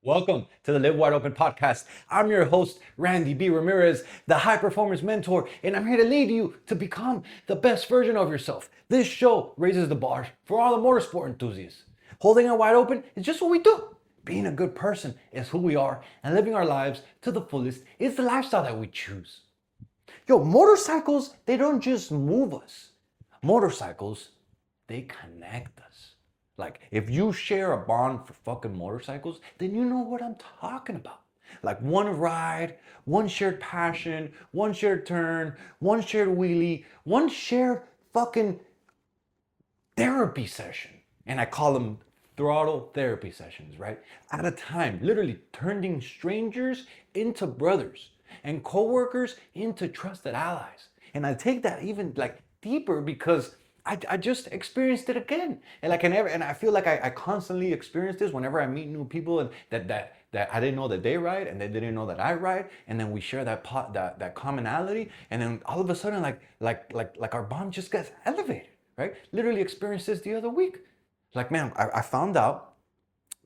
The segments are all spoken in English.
Welcome to the Live Wide Open podcast. I'm your host, Randy B. Ramirez, the high performance mentor, and I'm here to lead you to become the best version of yourself. This show raises the bar for all the motorsport enthusiasts. Holding it wide open is just what we do. Being a good person is who we are, and living our lives to the fullest is the lifestyle that we choose. Yo, motorcycles, they don't just move us. Motorcycles, they connect us. Like, if you share a bond for fucking motorcycles, then you know what I'm talking about. Like one ride, one shared passion, one shared turn, one shared wheelie, one shared fucking therapy session. And I call them throttle therapy sessions, right? At a time, literally turning strangers into brothers and coworkers into trusted allies. And I take that even like deeper because I just experienced it again. And like and I feel like I constantly experience this whenever I meet new people and that I didn't know that they ride and they didn't know that I ride, and then we share that commonality, and then all of a sudden like our bond just gets elevated, right? Literally experienced this the other week. Like, man, I found out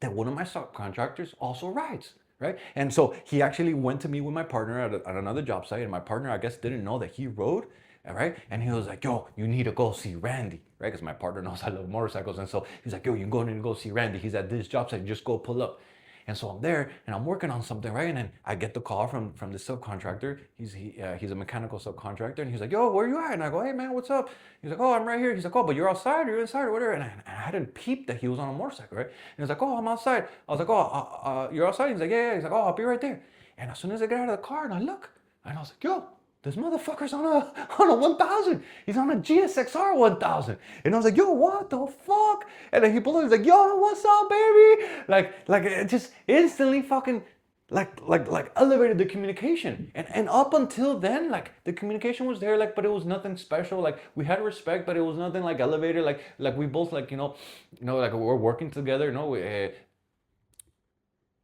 that one of my subcontractors also rides, right? And so he actually went to meet with my partner at another job site, and my partner, I guess, didn't know that he rode, right? And he was like, yo, you need to go see Randy, right? Because my partner knows I love motorcycles. And so he's like, yo, you need to go see Randy. He's at this job site, just go pull up. And so I'm there and I'm working on something, right? And then I get the call from the subcontractor. He's a mechanical subcontractor, and he's like, "Yo, where you at?" And I go, "Hey man, what's up?" He's like, "Oh, I'm right here." He's like, "Oh, but you're outside, or you're inside, or whatever." And I hadn't peeped that he was on a motorcycle, right? And he's like, "Oh, I'm outside." I was like, "Oh, you're outside?" He's like, "Yeah, yeah." He's like, "Oh, I'll be right there." And as soon as I get out of the car and I look, and I was like, "Yo, this motherfucker's on a 1000. He's on a GSXR 1000." And I was like, "Yo, what the fuck?" And then he pulled up. He's like, "Yo, what's up, baby?" Like it just instantly fucking like elevated the communication. And up until then, like the communication was there, like, but it was nothing special. Like we had respect, but it was nothing like elevated. Like we both like like we're working together.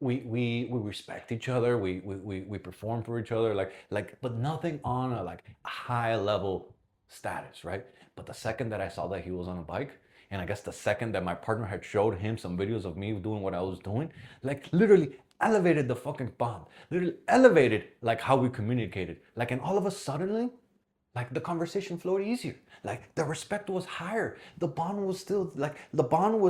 We respect each other. We perform for each other. But nothing on a like high level status, right? But the second that I saw that he was on a bike, and I guess the second that my partner had showed him some videos of me doing what I was doing, like literally elevated the fucking bond. Literally elevated like how we communicated. Like, and all of a suddenly, like the conversation flowed easier. Like the respect was higher. The bond was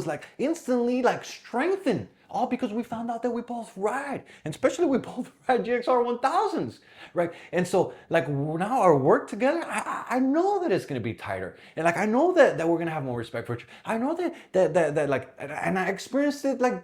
like instantly like strengthened. All because we found out that we both ride. And especially we both ride GXR 1000s. Right. And so like now our work together, I know that it's gonna be tighter. And like I know that we're gonna have more respect for each other. I know that like, and I experienced it like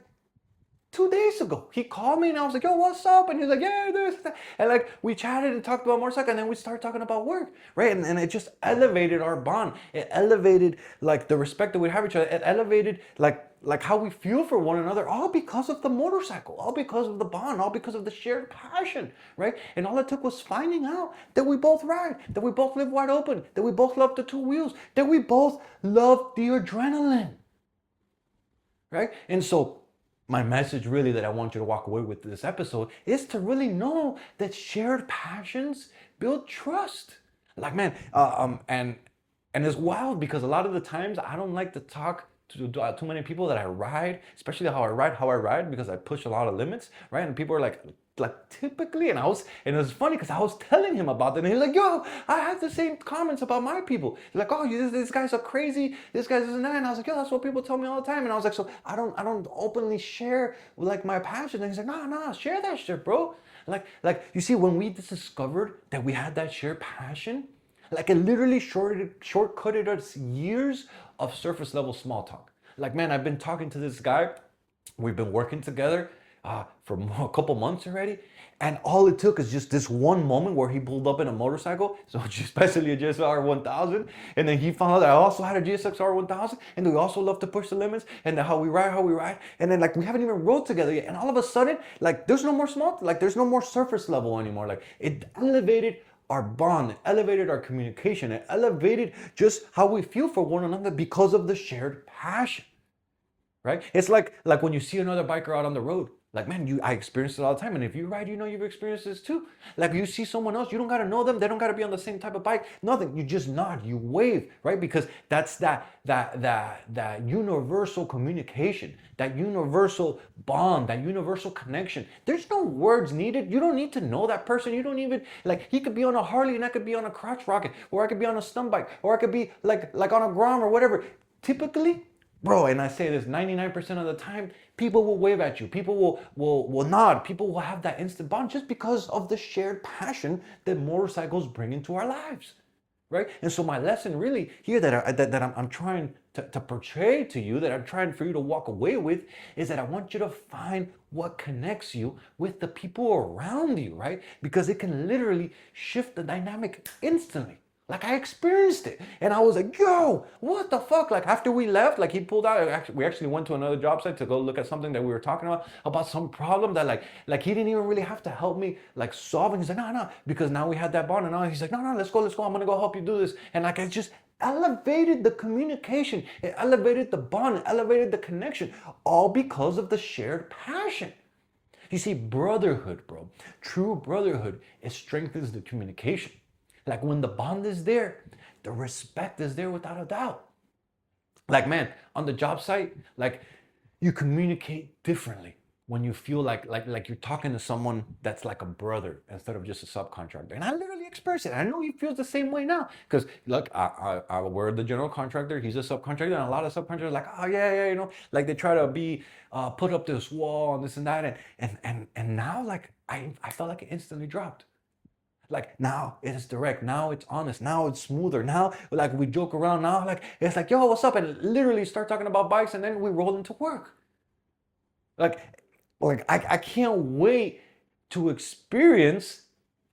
2 days ago. He called me and I was like, "Yo, what's up?" And he's like, "Yeah, this, that." And like we chatted and talked about motorcycle, and then we started talking about work, right? And it just elevated our bond. It elevated like the respect that we have each other. It elevated like how we feel for one another, all because of the motorcycle, all because of the bond, all because of the shared passion, right? And all it took was finding out that we both ride, that we both live wide open, that we both love the two wheels, that we both love the adrenaline, right? And so my message really that I want you to walk away with this episode is to really know that shared passions build trust. Like, man, and it's wild because a lot of the times I don't like to talk to too many people that I ride, especially how I ride because I push a lot of limits, right? And people are like typically, and it was funny because I was telling him about that, and he's like, "Yo, I have the same comments about my people." He's like, "Oh, this guy's so crazy. This guy's this and that." And I was like, "Yo, that's what people tell me all the time." And I was like, "So I don't openly share like my passion." And he's like, "No, share that shit, bro." Like you see, when we discovered that we had that shared passion, like it literally shortcutted us years of surface level small talk. Like, man, I've been talking to this guy. We've been working together for a couple months already. And all it took is just this one moment where he pulled up in a motorcycle, so especially a GSR 1000, and then he found out that I also had a GSXR 1000, and we also love to push the limits, and then how we ride, and then like we haven't even rode together yet, and all of a sudden, like there's no more there's no more surface level anymore. Like it elevated our bond, it elevated our communication, it elevated just how we feel for one another because of the shared passion, right? It's like when you see another biker out on the road. Like, man, I experience it all the time. And if you ride, you've experienced this too. Like, you see someone else, you don't got to know them. They don't got to be on the same type of bike. Nothing. You just nod, you wave, right? Because that's that universal communication, that universal bond, that universal connection. There's no words needed. You don't need to know that person. You don't even, like, he could be on a Harley and I could be on a crotch rocket, or I could be on a stunt bike, or I could be like on a Grom or whatever. Typically, bro, and I say this 99% of the time, people will wave at you. People will nod. People will have that instant bond just because of the shared passion that motorcycles bring into our lives, right? And so my lesson really here that I'm trying to portray to you, that I'm trying for you to walk away with, is that I want you to find what connects you with the people around you, right? Because it can literally shift the dynamic instantly. Like, I experienced it, and I was like, yo, what the fuck? Like, after we left, like, he pulled out, we actually went to another job site to go look at something that we were talking about some problem that like he didn't even really have to help me like solve it. He's like, no, because now we had that bond, and now he's like, no, let's go, I'm gonna go help you do this. And like, it just elevated the communication, it elevated the bond, it elevated the connection, all because of the shared passion. You see, brotherhood, bro, true brotherhood, it strengthens the communication. Like, when the bond is there, the respect is there without a doubt. Like, man, on the job site, like, you communicate differently when you feel like you're talking to someone that's like a brother instead of just a subcontractor. And I literally experienced it. I know he feels the same way now. Because look, we're the general contractor, he's a subcontractor, and a lot of subcontractors are like, oh yeah, like they try to be put up this wall and this and that. And now, like, I felt like it instantly dropped. Like, now it's direct, now it's honest, now it's smoother, now like we joke around, now like it's like, yo, what's up, and literally start talking about bikes, and then we roll into work. Like I can't wait to experience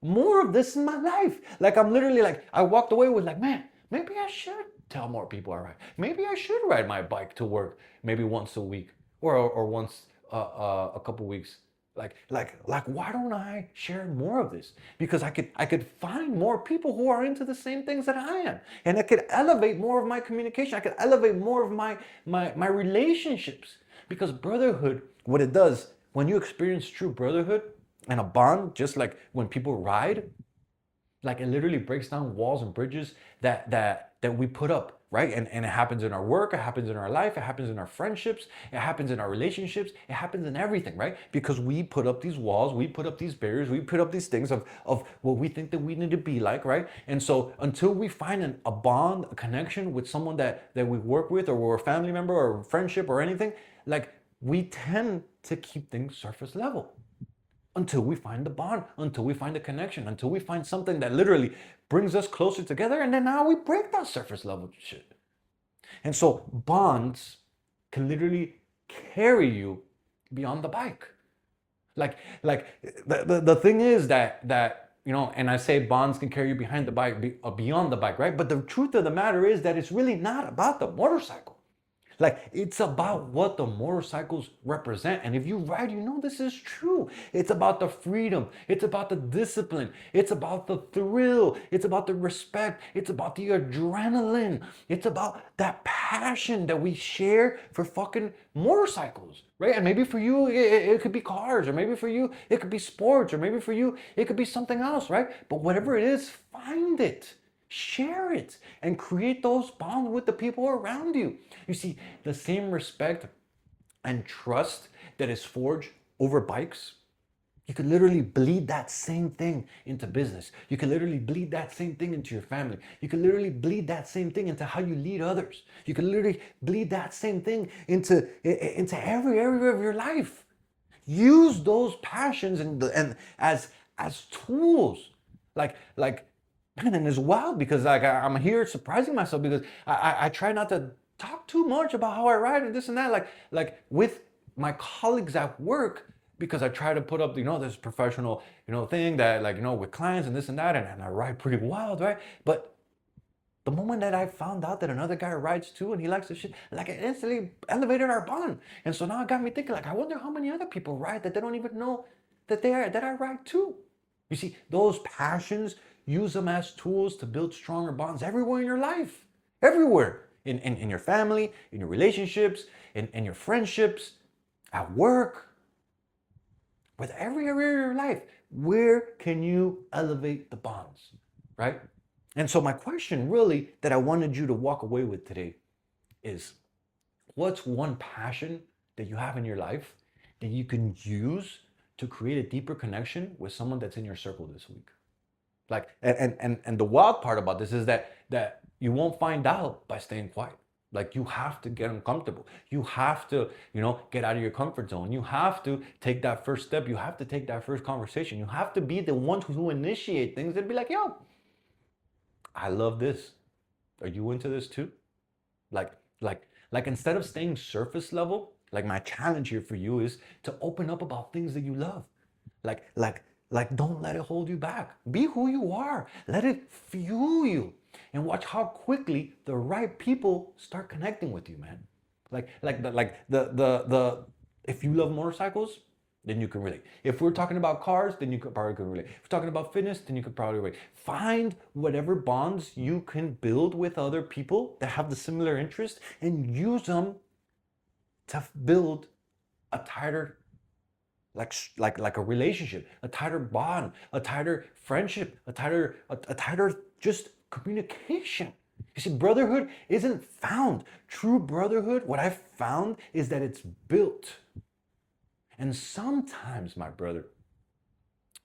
more of this in my life. Like, I'm literally like, I walked away with like, man, maybe I should tell more people I ride. Maybe I should ride my bike to work maybe once a week, or once a couple weeks. Like, why don't I share more of this? Because I could find more people who are into the same things that I am, and I could elevate more of my communication. I could elevate more of my relationships. Because brotherhood, what it does, when you experience true brotherhood and a bond, just like when people ride, like, it literally breaks down walls and bridges that we put up, right? And it happens in our work, it happens in our life, it happens in our friendships, it happens in our relationships, it happens in everything, right? Because we put up these walls, we put up these barriers, we put up these things of what we think that we need to be like, right? And so until we find a bond, a connection with someone that we work with, or we're a family member, or a friendship, or anything, like, we tend to keep things surface level. Until we find the bond, until we find the connection, until we find something that literally brings us closer together, and then now we break that surface level shit. And so bonds can literally carry you beyond the bike. Like the thing is that and I say bonds can carry you behind the bike, beyond the bike, right? But the truth of the matter is that it's really not about the motorcycle. Like, it's about what the motorcycles represent. And if you ride, you know this is true. It's about the freedom. It's about the discipline. It's about the thrill. It's about the respect. It's about the adrenaline. It's about that passion that we share for fucking motorcycles, right? And maybe for you, it could be cars, or maybe for you, it could be sports, or maybe for you, it could be something else, right? But whatever it is, find it. Share it and create those bonds with the people around you. You see, the same respect and trust that is forged over bikes, you could literally bleed that same thing into business. You could literally bleed that same thing into your family. You could literally bleed that same thing into how you lead others. You could literally bleed that same thing into every area of your life. Use those passions and as tools. Like man, and it's wild because like I'm here surprising myself, because I try not to talk too much about how I ride and this and that, like with my colleagues at work, because I try to put up this professional thing that with clients and this and that, and I ride pretty wild, right? But the moment that I found out that another guy rides too and he likes the shit, like, it instantly elevated our bond. And so now it got me thinking, like, I wonder how many other people ride that they don't even know that I ride too. You see, those passions, use them as tools to build stronger bonds everywhere in your life. Everywhere. in your family, in your relationships, in your friendships, at work, with every area of your life. Where can you elevate the bonds, right? And so my question really that I wanted you to walk away with today is, what's one passion that you have in your life that you can use to create a deeper connection with someone that's in your circle this week? Like, and the wild part about this is that you won't find out by staying quiet. Like, you have to get uncomfortable. You have to, get out of your comfort zone. You have to take that first step. You have to take that first conversation. You have to be the ones who initiate things and be like, yo, I love this. Are you into this too? Like, like instead of staying surface level, like my challenge here for you is to open up about things that you love. Like, like, like don't let it hold you back. Be who you are. Let it fuel you. And watch how quickly the right people start connecting with you, man. If you love motorcycles, then you can relate. If we're talking about cars, then you could probably relate. If we're talking about fitness, then you could probably relate. Find whatever bonds you can build with other people that have the similar interest and use them to build a tighter, like a relationship, a tighter bond, a tighter friendship, a tighter just communication. You see, brotherhood isn't found. True brotherhood, what I've found is that it's built. And sometimes, my brother,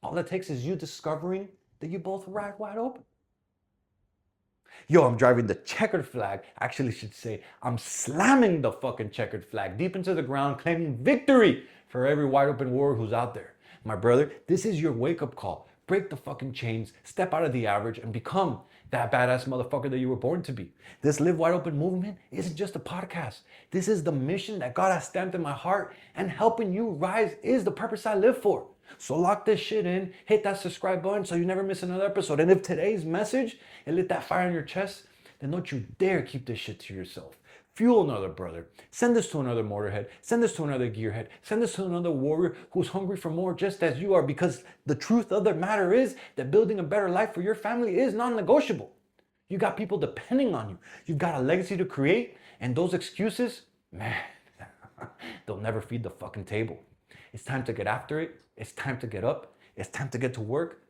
all it takes is you discovering that you both ride wide open. Yo, I'm driving the checkered flag. Actually, should say I'm slamming the fucking checkered flag deep into the ground, claiming victory for every wide open warrior who's out there. My brother, this is your wake-up call. Break the fucking chains, step out of the average, and become that badass motherfucker that you were born to be. This Live Wide Open movement isn't just a podcast. This is the mission that God has stamped in my heart, and helping you rise is the purpose I live for. So lock this shit in, hit that subscribe button so you never miss another episode. And if today's message, it lit that fire in your chest, then don't you dare keep this shit to yourself. Fuel another brother. Send this to another motorhead. Send this to another gearhead. Send this to another warrior who's hungry for more just as you are, because the truth of the matter is that building a better life for your family is non-negotiable. You got people depending on you. You've got a legacy to create, and those excuses, man, they'll never feed the fucking table. It's time to get after it. It's time to get up. It's time to get to work.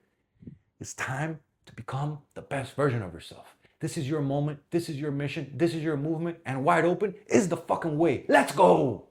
It's time to become the best version of yourself. This is your moment. This is your mission. This is your movement. And wide open is the fucking way. Let's go.